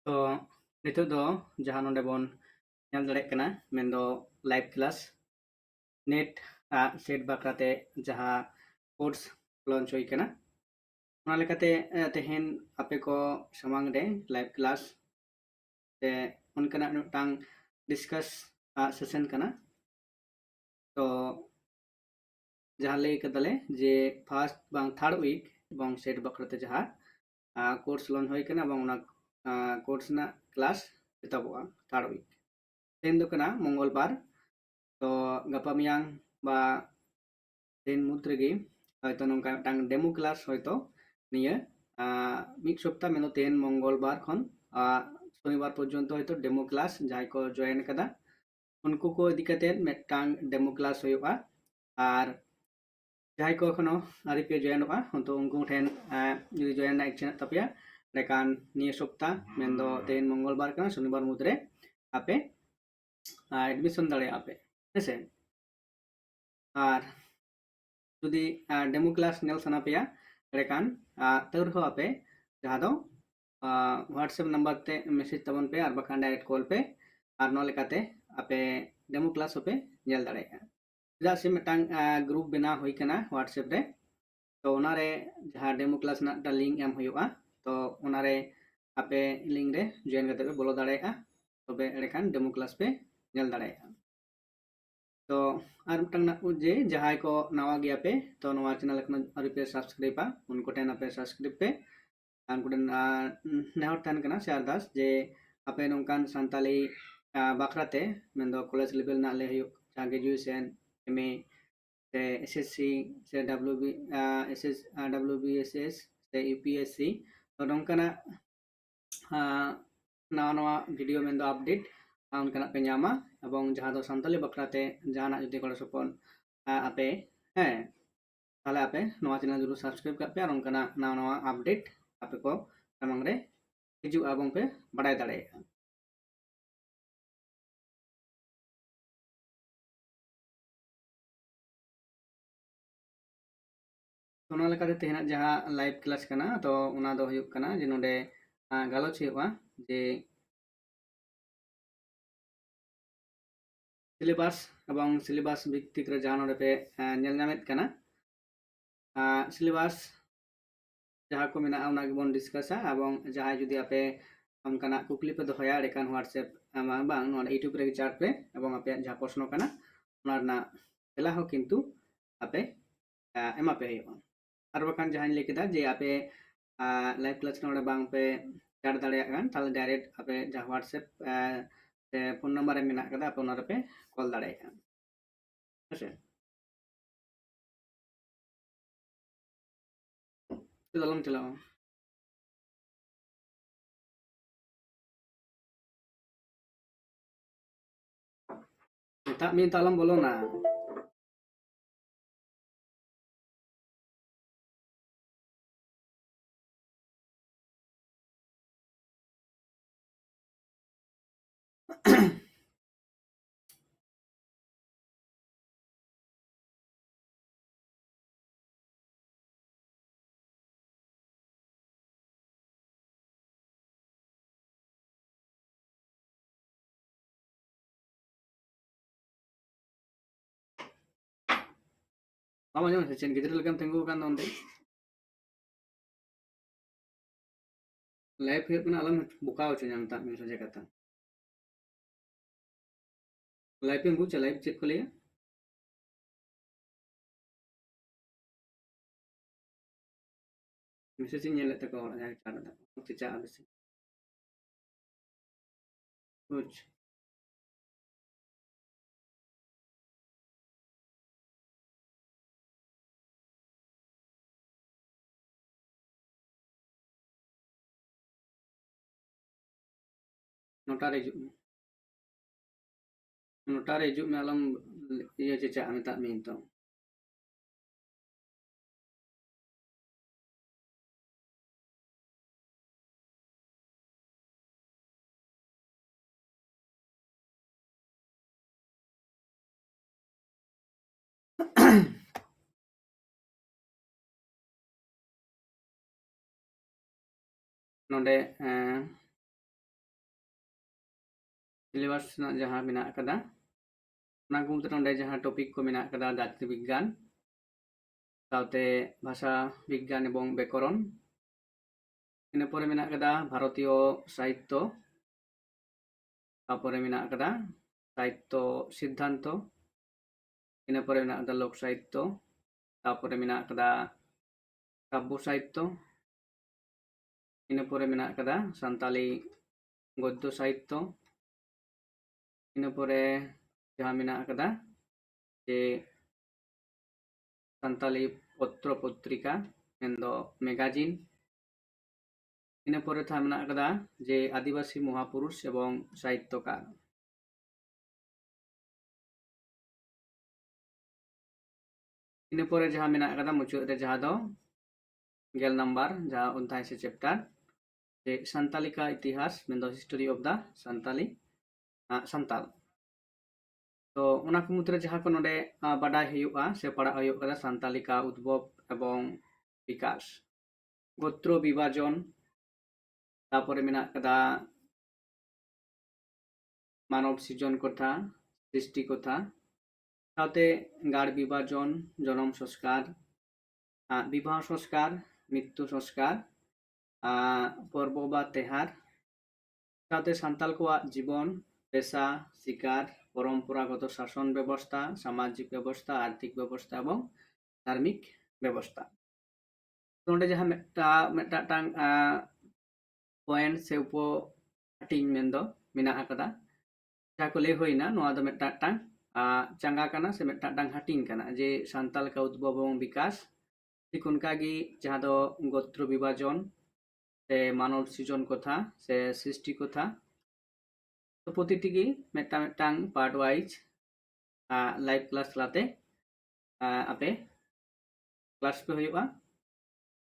तो नितोग दो जहां नोंडे बोन ñel दाड़े कना मेनदो लाइव क्लास नेट सेट बाखराते जहां कोर्स लॉन्च हुई कना ओना लेकाते तेहेन आपे को समांग रे लाइव क्लास ते उनकना मिदटांग डिस्कस सेशन कना तो जहां लay कदाले जे फर्स्ट बांग थर्ड वीक बांग सेट बाखराते जहां कोर्स लॉन्च हुई कना बांग ओना कोर्स ना क्लास एताबोआ थर्ड वीक तेन दो कना मंगलबार तो गपा मियांग बा तेन मुद्रेगी हयतो नोंका मिदटांग डेमो क्लास हयतो निये मिद सप्ताह मेनो तेन मंगलबार खन शनिवार पर्यन्त हयतो डेमो क्लास जहां को जॉइन कदा उनको को इदी कते मिदटांग डेमो क्लास होयोगा आर जहां को एखोनो आरि पे जॉइनोगा तो उनको ठेन जुदि जॉइन ना इच्छा तपिया लेकान निये सप्ताह मेनदो तेन मंगलबार कना शनिवार मुद्रे आपे एडमिशन दाड़े आपे हेसे आर जुदि डेमो क्लास नेल सना पेया लेकान तौरहो आपे जहां दो व्हाट्सएप नंबर ते मैसेज तबन पे और बखान डायरेक्ट कॉल पे और नो लेकाते आपे डेमो क्लास पे नेल दाड़ेगा चेदा से मिदटांग ग्रुप बना हुई कना व्हाट्सएप रे तो ओनारे जहां डेमो क्लास ना लिंक एम हुयुआ तो ओनारे आपे लिंक रे जॉइन करते पे बोलो दाड़ेगा तबे एड़ेखान डेमो क्लास पे नेल दाड़ेगा तो और मिदटांग ना जे जहां को नवा गया पे तो नवा चैनल एखनो आरि पे सब्सक्राइबा उनको टेन आपे सब्सक्राइब पे उनको टेन नेहर थान कना से अरदास जे आपे नोंकान सानताली बाखराते मेनदो कॉलेज लेवल ना ले हुयुक ग्रेजुएशन एमए से एसएससी से डब्ल्यूबीएसएस से यूपीएससी तो नोंकाना नवा नवा वीडियो मेनदो अपडेट उनकाना पे ᱧᱟᱢᱟ এবং जहां दो सानताली बाखराते जहाना जुदी गड़ो सपोन आपे हैं ताहले आपे नवा चैनल जरूर सब्सक्राइब कर पे और उनकाना नवा नवा अपडेट आपे को सामंग रे हिजुआ एबं पे बाडाय दाड़ेगा तो ओना लेकाते तेहना जहां लाइव क्लास कना तो ओना दो हुयुक कना जे नोडे गालोच हुयुआ जे सिलेबास एवं सिलेबास भित्तिक रे जहां नोडे पे नेल ᱧᱟᱢᱮᱫ कना सिलेबास जहां को मेना ओना गेबोन डिस्कसा एवं जहां जुदी आपे उनकाना कुकली पे दोहया एकान व्हाट्सएप बांग नोडे यूट्यूब रे चैट पे एवं आपे जहां प्रश्न कना ओना रना तेला हो किंतु आपे एमा पे हुयुआ और बखान जहां लay केदा जे आपे लाइव क्लास नोडे बांग पे चैट दाड़ेया गान ताले डायरेक्ट आपे जहां व्हाट्सएप से फोन नंबर रे मेना कदा आपे ओना रे पे कॉल दाड़ेया हेसे चलम चलाओ tak minta alam bolong na mama nyo se chen gidra lekam tenggu kan onde live here kana alam buka ocho nyam tak min soje kata live pe bucha live check ko liya message nyele ta ko ja ta da ti cha abis kuch notare ju notare ju me alam iya ceca ame tak min to nonde syllabus जहाँ मेना कदा ना को मुद्रे नोंडे जहाँ topic को मेना कदा जाति विज्ञान साथे भाषा विज्ञान एवं व्याकरण इन परे मेना कदा भारतीय साहित्य तारपरे मेना कदा साहित्य सिद्धांत इन परे मेना कदा लोक साहित्य तारपरे मेना कदा काव्य साहित्य इन परे मेना कदा सान्ताली गद्य साहित्य इन परे जहाँ मेना कदा जे सान्ताली पत्र पत्रिका मेन्दो मैगजीन इन परे था मेना कदा जे आदिवासी महापुरुष एवं साहित्यकार इन परे जहाँ मेना कदा मुचाद रे जहाँ दो गेल नंबर जहाँ अध्याय से चैप्टर जे सान्ताली का इतिहास मेन्दो हिस्ट्री ऑफ द सान्ताली सान्ताल तो उना को मुद्रे जहाँ को नोडे बाडाय हुआ से पढ़ा हुआ सान्ताली का उद्भव एवं विकास गोत्र विभाजन तारपरे मेना कदा मानव सृजन कथा सृष्टि कथा साथे गाड़ विभाजन जन्म संस्कार विवाह संस्कार मृत्यु संस्कार पर्व बा तेहार साथे सान्ताल को जीवन पेशा शिकार परम्परागत शासन व्यवस्था सामाजिक व्यवस्था आर्थिक व्यवस्था एवं धार्मिक व्यवस्था तो जहाँ टांग पॉइंट से उप हाटिंग मेन्दो मेना कदा जहाँ को ले होइना नोआ दो टांग चंगा कना से टांग हाटिंग कना जे सान्ताल का उद्भव एवं विकास ठीक उनका गी जहाँ दो गोत्र विभाजन से मानव सृजन कथा से सृष्टि कथा तो प्रतिटी गी टांग पार्ट वाइज लाइव क्लास लाते आपे क्लास पे हुआ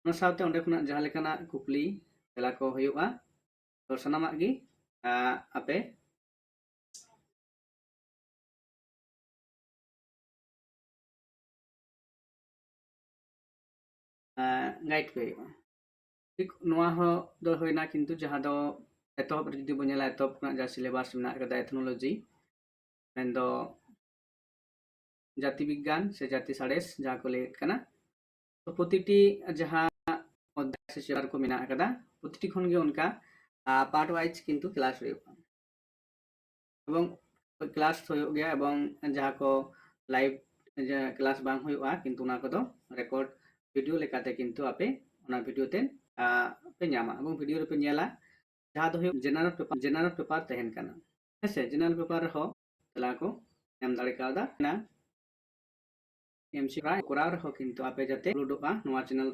उन साथे ओंडे खुना जहाँ लेकाना कुकली तेला को हुआ तो सनामाग गी आपे गाइड पे ठीक नोआ हो दो होइना किंतु जहाँ दो एतहब जुदी बो नेला एतहब खुना जहाँ सिलेबास मेना कदा एथनोलॉजी मेन्दो जाति विज्ञान से जाति साड़ेस जहाँ को ले कना तो प्रतिटी जहाँ अध्याय से चैप्टर को मेना कदा प्रतिटी खन गे उनका पार्ट वाइज किंतु क्लास हुआ एवं क्लास हो गया एवं जहाँ को लाइव क्लास बांग हुआ किंतु ना को दो रेकॉर्ड वीडियो लेकाते किंतु आपे उना वीडियो ते पे ᱧᱟᱢᱟ एवं वीडियो रे पे नेला जहाँ दो जनरल पेपर तहन कना हेसे जनरल पेपर हो तला को एम दाड़े कादा ना एमसी कोराव रहो किंतु आपे जाते अपलोडोगा नोआ चैनल